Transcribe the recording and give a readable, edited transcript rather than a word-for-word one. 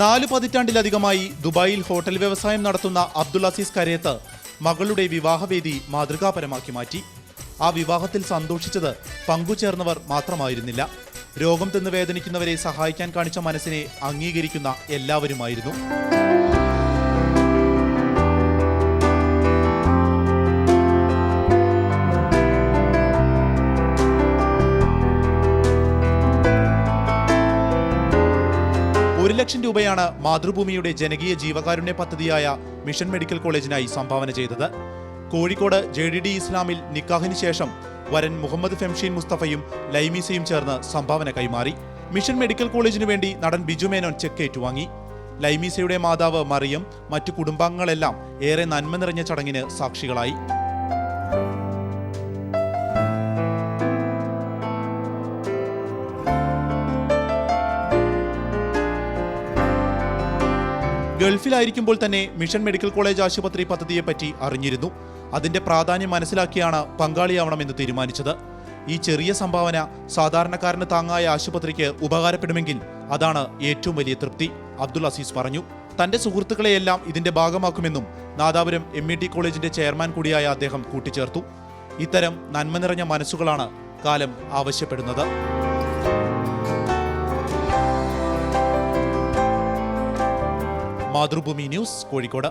4 പതിറ്റാണ്ടിലധികമായി ദുബായിൽ ഹോട്ടൽ വ്യവസായം നടത്തുന്ന അബ്ദുൾ അസീസ് കരയത്ത് മകളുടെ വിവാഹവേദി മാതൃകാപരമാക്കി മാറ്റി. ആ വിവാഹത്തിൽ സന്തോഷിച്ചത് പങ്കുചേർന്നവർ മാത്രമായിരുന്നില്ല, രോഗം തിന്ന് വേദനിക്കുന്നവരെ സഹായിക്കാൻ കാണിച്ച മനസ്സിനെ അംഗീകരിക്കുന്ന എല്ലാവരുമായിരുന്നു. ₹1,00,000 മാതൃഭൂമിയുടെ ജനകീയ ജീവകാരുണ്യ പദ്ധതിയായ മിഷൻ മെഡിക്കൽ കോളേജിനായി സംഭാവന ചെയ്തത്. കോഴിക്കോട് JDD ഇസ്ലാമിൽ നിക്കാഹിന് ശേഷം വരൻ മുഹമ്മദ് ഫെംഷീൻ മുസ്തഫയും ലൈമീസയും ചേർന്ന് സംഭാവന കൈമാറി. മിഷൻ മെഡിക്കൽ കോളേജിനു വേണ്ടി നടൻ ബിജു മേനോൻ ചെക്ക് ഏറ്റുവാങ്ങി. ലൈമീസയുടെ മാതാവ് മറിയം, മറ്റു കുടുംബാംഗങ്ങളെല്ലാം ഏറെ നന്മ നിറഞ്ഞ ചടങ്ങിന് സാക്ഷികളായി. ഗൾഫിലായിരിക്കുമ്പോൾ തന്നെ മിഷൻ മെഡിക്കൽ കോളേജ് ആശുപത്രി പദ്ധതിയെപ്പറ്റി അറിഞ്ഞിരുന്നു. അതിന്റെ പ്രാധാന്യം മനസ്സിലാക്കിയാണ് പങ്കാളിയാവണമെന്ന് തീരുമാനിച്ചത്. ഈ ചെറിയ സംഭാവന സാധാരണക്കാരന് താങ്ങായ ആശുപത്രിക്ക് ഉപകാരപ്പെടുമെങ്കിൽ അതാണ് ഏറ്റവും വലിയ തൃപ്തി, അബ്ദുൾ അസീസ് പറഞ്ഞു. തന്റെ സുഹൃത്തുക്കളെയെല്ലാം ഇതിന്റെ ഭാഗമാക്കുമെന്നും നാദാപുരം MET കോളേജിന്റെ ചെയർമാൻ കൂടിയായ അദ്ദേഹം കൂട്ടിച്ചേർത്തു. ഇത്തരം നന്മ നിറഞ്ഞ മനസ്സുകളാണ് കാലം ആവശ്യപ്പെടുന്നത്. മാതൃഭൂമി ന്യൂസ്, കോഴിക്കോട്.